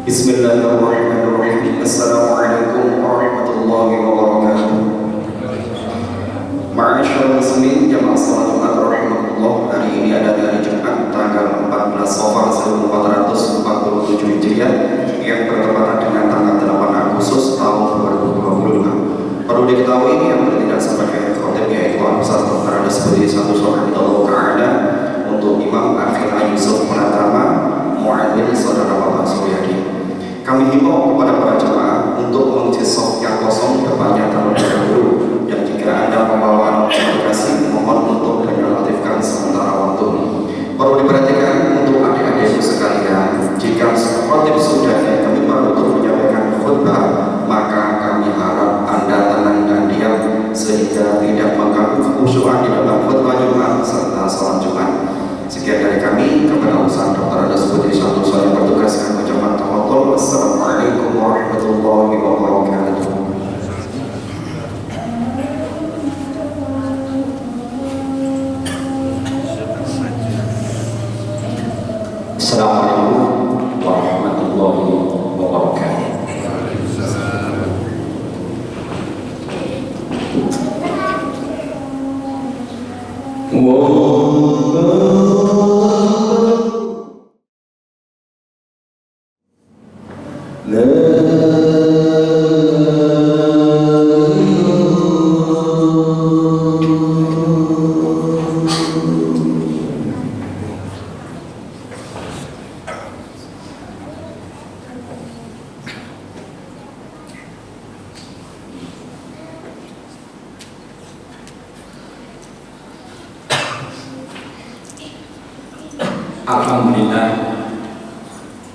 Bismillahirrahmanirrahim. Assalamualaikum warahmatullahi wabarakatuh. Ma'asyiral muslimin jamaah salat Jumat rahimakumullah. Hari ini adalah hari Jumat tanggal 14 Safar 1447 Hijriah yang bertepatan dengan tanggal 8 Agustus tahun 2025. Perlu diketahui yang bertindak sebagai khotib yaitu Ustaz Dr. Andes Budi Satu Sohibullah Ta'ala, untuk Imam Akhir Yusuf Pratama Muadzin Saudara Bapak Suryadi. Kami himbau kepada para jemaah untuk mengisi soft yang kosong depannya terlebih dahulu, dan jika Anda membawa aplikasi mohon untuk dinonaktifkan sementara waktu. Perlu diperhatikan untuk adik-adik sekalian, jika khotib sudah kami perlu untuk menyampaikan khutbah, maka kami harap Anda tenang dan diam sehingga tidak mengganggu kekhusyuan di dalam khutbah Jumat serta salat Jumat. Sekian dari kami, kepada Ustaz Dr. Andes Budi Satu Sohibullah bertugas dengan ucapan tafadhol. Wassalamualaikum warahmatullahi wabarakatuh. Assalamualaikum warahmatullahi wabarakatuh.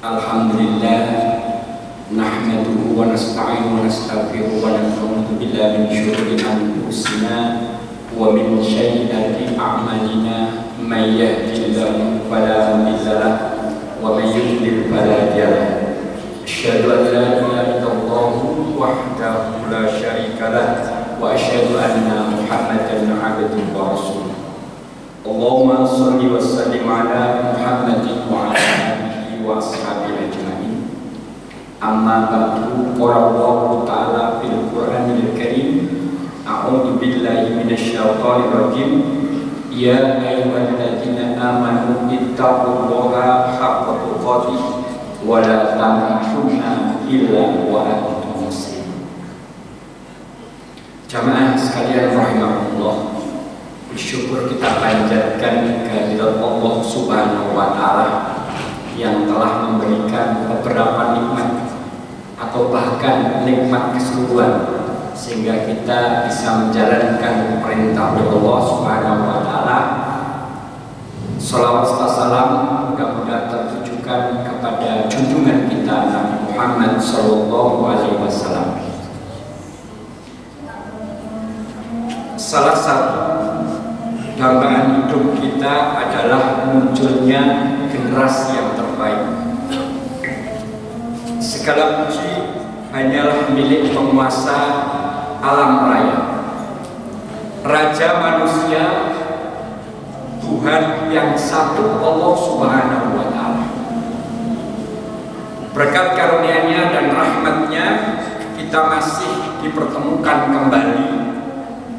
Alhamdulillah nahmaduhu wa nasta'inu wa nastaghfiruhu wa na'udzu billahi min syururi anfusina wa min sayyiati a'malina, may yahdihillahu fala mudilla lahu wa may yudlil fala hadiya lahu. Asyhadu an la ilaha illallah wahdahu la syarika lahu wa asyhadu anna Muhammadan 'abduhu wa rasuluh. Allahumma shalli wa sallim ala Muhammadin wa ala alihi wa ashabihi ajma'in. Amma ba'du, qala Allah ta'ala fil Qur'anil Karim, a'udzu billahi minasyaitonir rajim. Ya ayyuhalladzina amanu ittaqullaha haqqa tuqatih wa la tamutunna illa wa antum muslimun. Jamaah sekalian rahimakumullah, bersyukur kita panjatkan kehadirat Allah Subhanahu wa Ta'ala yang telah memberikan beberapa nikmat atau bahkan nikmat keseluruhan sehingga kita bisa menjalankan perintah Allah Subhanahu wa Ta'ala. Salawat serta salam mudah-mudahan tertujukan kepada junjungan kita Nabi Muhammad sallallahu alaihi wasallam. Salah satu dambaan hidup kita adalah munculnya generasi yang terbaik. Segala puji hanyalah milik penguasa alam raya, Raja manusia, Tuhan yang satu, Allah Subhanahu wa Ta'ala. Berkat karunia-Nya dan rahmat-Nya, kita masih dipertemukan kembali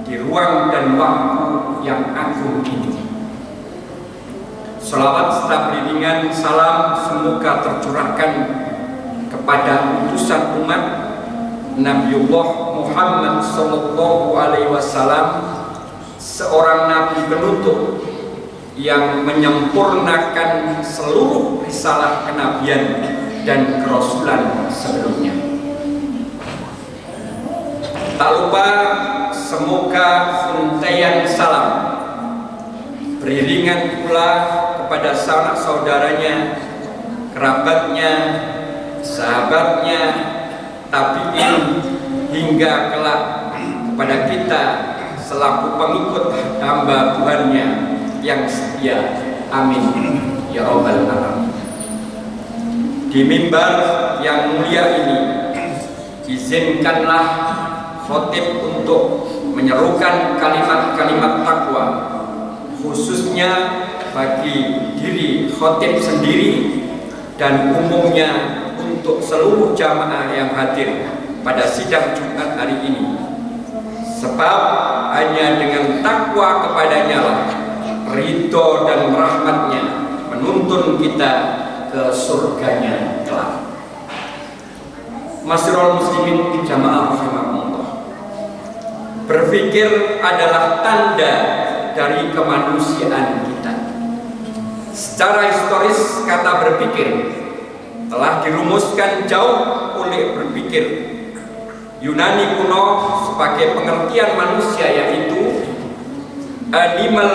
di ruang dan waktu yang agung ini. Salawat serta beriringan salam semoga tercurahkan kepada utusan umat Nabiullah Muhammad sallallahu alaihi wasallam, seorang nabi penutup yang menyempurnakan seluruh risalah kenabian dan kerasulan sebelumnya. Tak lupa semoga untaian salam beriringan pula kepada sanak saudaranya, kerabatnya, sahabatnya, tabi'in hingga kelak kepada kita selaku pengikut hamba Tuhannya yang setia. Amin ya rabbal alamin. Di mimbar yang mulia ini, izinkanlah khotib untuk menyerukan kalimat-kalimat takwa, khususnya bagi diri khotib sendiri dan umumnya untuk seluruh jamaah yang hadir pada sidang Jumat hari ini. Sebab hanya dengan takwa kepadanya lah ridho dan rahmatnya menuntun kita ke surganya kelak. Masyarul muslimin jamaah rahimakumullah, berpikir adalah tanda dari kemanusiaan kita. Secara historis kata berpikir telah dirumuskan jauh oleh berpikir Yunani kuno sebagai pengertian manusia, yaitu animal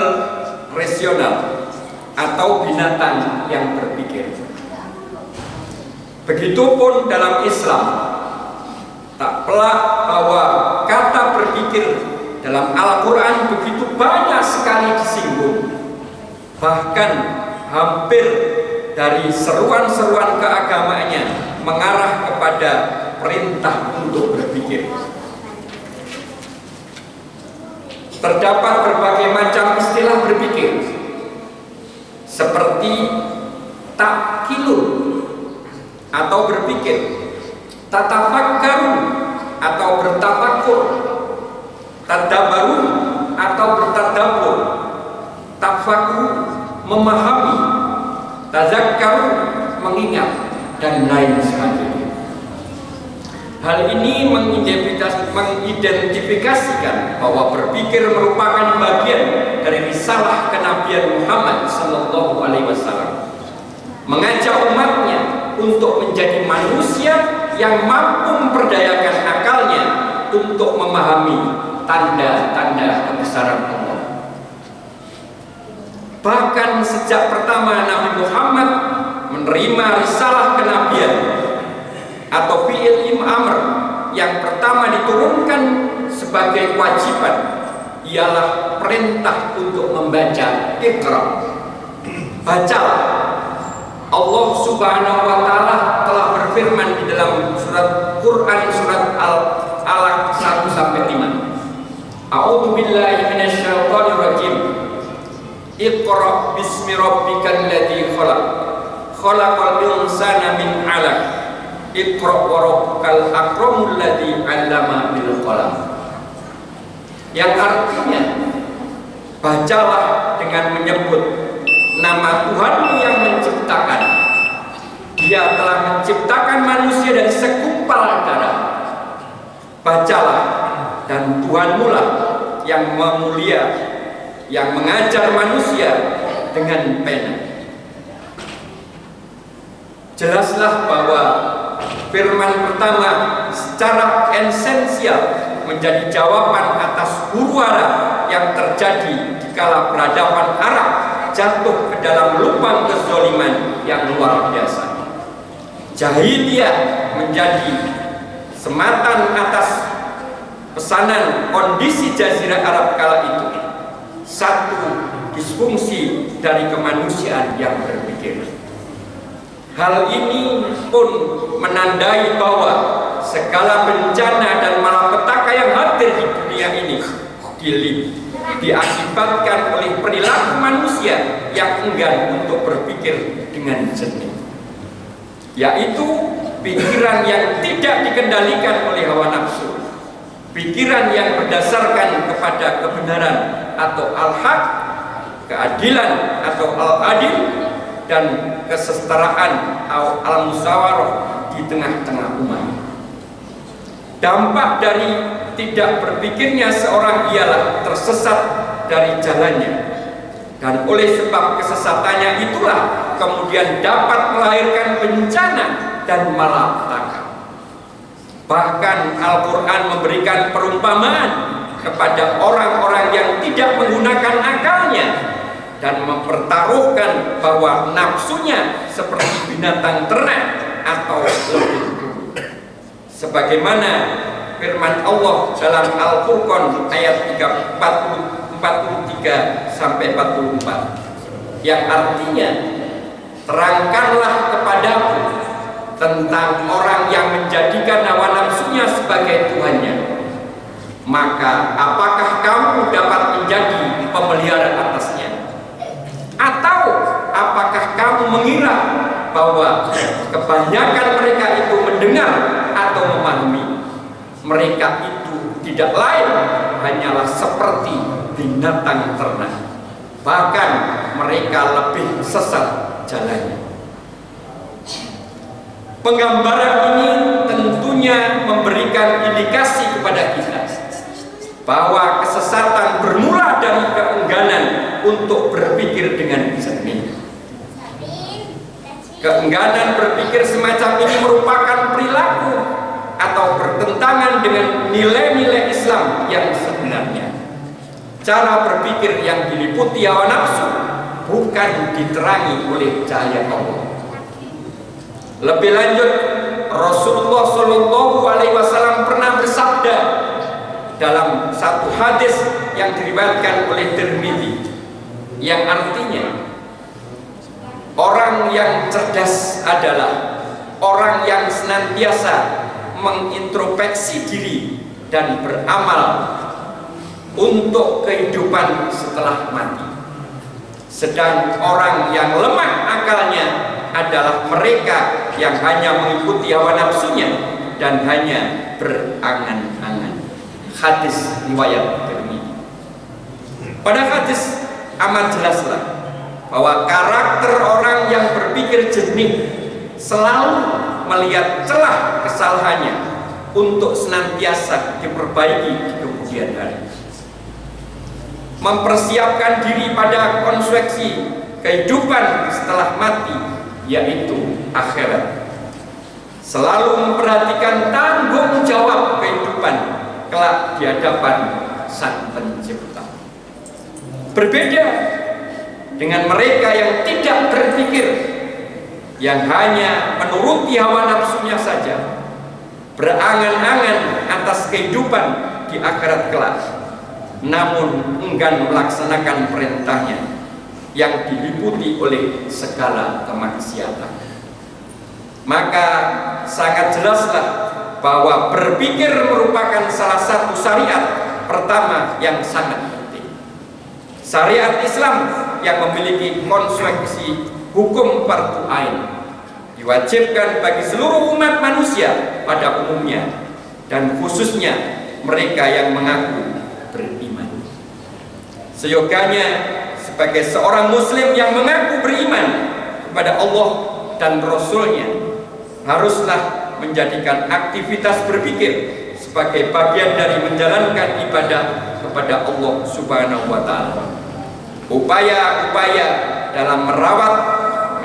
rasional atau binatang yang berpikir. Begitupun dalam Islam, tak pelak bahwa kata berpikir dalam Al-Quran begitu banyak sekali disinggung. Bahkan hampir dari seruan-seruan keagamaannya mengarah kepada perintah untuk berpikir. Terdapat berbagai macam istilah berpikir, seperti takkilun atau berpikir, tatafakkarun atau bertafakur, tadabbarun atau bertadabbur, tafakur memahami, tazakkarun mengingat, dan lain sebagainya. Hal ini mengidentifikasikan bahwa berpikir merupakan bagian dari risalah kenabian Muhammad sallallahu alaihi wasallam, mengajak umatnya untuk menjadi manusia yang mampu memperdayakan akalnya untuk memahami tanda-tanda kebesaran Allah. Bahkan sejak pertama Nabi Muhammad menerima risalah kenabian atau fi'il amr yang pertama diturunkan sebagai kewajiban ialah perintah untuk membaca. Iqra, bacalah. Allah Subhanahu wa taala telah berfirman di dalam surat Quran surat Al-Alaq 1 sampai 5. A'udzu billahi minasyaitonir rajim. Iqra bismi rabbikal ladzi khalaq. Khalaqal insana min 'alaq. Iqra wa rabbukal akramul ladzi 'allama bil qalam. Yang artinya, bacalah dengan menyebut nama Tuhanmu yang menciptakan. Dia telah menciptakan manusia dari segumpal darah. Bacalah, dan Tuhanmu lah yang memulia, yang mengajar manusia dengan pena. Jelaslah bahwa firman pertama secara esensial menjadi jawaban atas huru-hara yang terjadi di kala peradaban Arab jatuh ke dalam lubang kezaliman yang luar biasa. Jahiliyah menjadi sematan atas pesanan kondisi Jazirah Arab kala itu, satu disfungsi dari kemanusiaan yang berpikir. Hal ini pun menandai bahwa segala bencana dan malapetaka yang hadir di dunia ini diakibatkan oleh perilaku manusia yang enggan untuk berpikir dengan jernih, yaitu pikiran yang tidak dikendalikan oleh hawa nafsu, pikiran yang berdasarkan kepada kebenaran atau al-haq, keadilan atau al-adil, dan kesetaraan atau al-musawarah di tengah-tengah umat. Dampak dari tidak berpikirnya seorang ialah tersesat dari jalannya, dan oleh sebab kesesatannya itulah kemudian dapat melahirkan bencana dan malapetaka. Bahkan Al-Quran memberikan perumpamaan kepada orang-orang yang tidak menggunakan akalnya dan mempertaruhkan bahwa nafsunya seperti binatang ternak atau lebih. Sebagaimana firman Allah dalam Al-Furqan ayat 43 sampai 44, yang artinya, terangkanlah kepadaku tentang orang yang menjadikan hawa nafsunya sebagai Tuhannya, maka apakah kamu dapat menjadi pemelihara atasnya? Atau apakah kamu mengira bahwa kebanyakan mereka itu mendengar atau memahami, mereka itu tidak lain hanyalah seperti binatang ternak, bahkan mereka lebih sesat jalannya. Penggambaran ini tentunya memberikan indikasi kepada kita bahwa kesesatan bermula dari keengganan untuk berpikir dengan jernih. Keengganan berpikir semacam ini merupakan perilaku atau bertentangan dengan nilai-nilai Islam yang sebenarnya. Cara berpikir yang diliputi hawa nafsu bukan diterangi oleh cahaya Allah. Lebih lanjut, Rasulullah Shallallahu Alaihi Wasallam pernah bersabda dalam satu hadis yang diriwayatkan oleh Tirmidzi, yang artinya orang yang cerdas adalah orang yang senantiasa mengintrospeksi diri dan beramal untuk kehidupan setelah mati. Sedang orang yang lemah akalnya adalah mereka yang hanya mengikuti hawa nafsunya dan hanya berangan-angan. Hadis riwayat Tirmidzi. Pada hadis amat jelaslah bahwa karakter orang yang berpikir jernih selalu melihat celah kesalahannya untuk senantiasa diperbaiki di kemudian hari. Mempersiapkan diri pada konsekuensi kehidupan setelah mati, yaitu akhirat. Selalu memperhatikan tanggung jawab kehidupan kelak di hadapan Sang Pencipta. Berbeda dengan mereka yang tidak berpikir, yang hanya menuruti hawa nafsunya saja, berangan-angan atas kehidupan di akhirat kelak, namun enggan melaksanakan perintahnya yang diliputi oleh segala kemaksiatan. Maka sangat jelaslah bahwa berpikir merupakan salah satu syariat pertama yang sangat penting. Syariat Islam yang memiliki konsekuensi hukum fardu ain diwajibkan bagi seluruh umat manusia pada umumnya, dan khususnya mereka yang mengaku beriman. Seyogyanya sebagai seorang muslim yang mengaku beriman kepada Allah dan Rasul-Nya, haruslah menjadikan aktivitas berpikir sebagai bagian dari menjalankan ibadah kepada Allah Subhanahu wa Ta'ala. Upaya-upaya dalam merawat,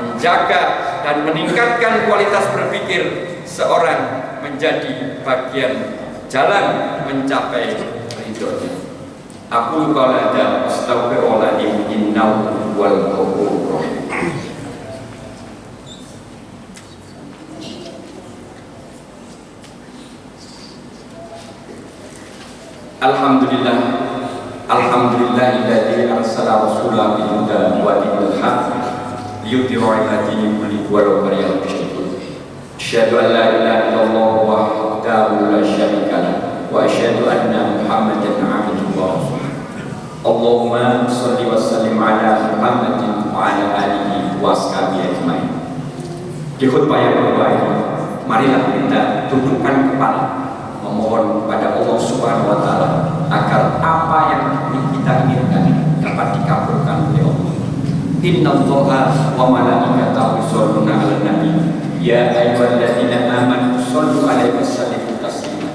menjaga, dan meningkatkan kualitas berpikir seorang menjadi bagian jalan mencapai ridhonya. Aku qala astaghfirullahaladzim innahu huwal ghafurur rahim. Alhamdulillah, alhamdulillahilladzi arsala rasulahu bil huda wa dinil haqq liyudhhirahu 'ala dini kullihi walau karihal musyrikun. Asyhadu an la ilaha illallah wahdahu la syarika lahu wa asyhadu anna Muhammadan 'abduhu wa rasuluh. Allahumma shalli wa sallim 'ala Muhammadin wa 'ala alihi wa ashabihi ajmain. Di khutbah yang kedua ini, marilah kita tundukkan kepala, memohon kepada Allah Subhanahu wa Ta'ala agar apa yang kita inginkan dapat dikabulkan oleh Allah. Innallaha wa malaikatahu yusholluna 'alan nabi ya ayyuhalladzina amanu shollu 'alaihi wa sallimu taslima.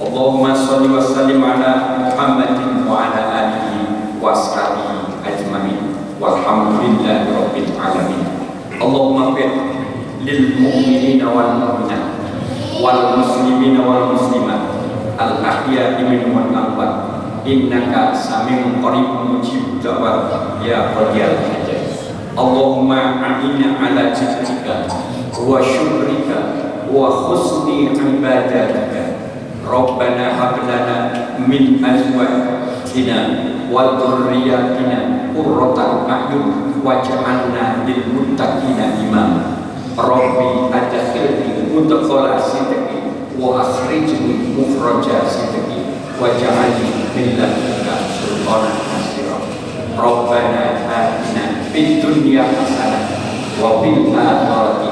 Allahumma sholli wa sallim 'ala Muhammadin wa 'ala alihi wa ashabihi ajmain walhamdulillahi rabbil alamin. Allahumma fir lil mu'minina wal mu'minat wal muslimina wal muslimat al ahya'i minhum wal amwat innaka sami'un qaribun mujibud da'wat ya qadiyal hajat. Allahumma a'inna ala zikrika wa syukrika wa husni ibadatika. Rabbana hab lana min azwajina wa dhurriyyatina qurrata a'yun waj'alna lil muttaqina imama. Rabbi adkhilni mudkhala sidqi wa akhrijni mukhraja sidqi waj'alni min ladunka sultanan nasira. Rabbana atina fid dunya hasanah wa fil akhirati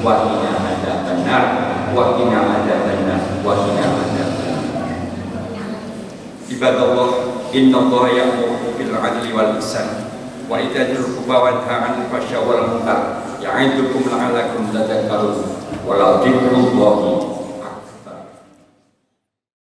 wa qina adzabannar wa qina adzabannar wa qina adzabannar. Ibadallah, innallaha ya'muru bil 'adli wal ihsan wa ita'il qurba wa yanha 'anil fahsya'i wal munkar ya'idukum la'allakum tadhakkarun wa la dzikrullahi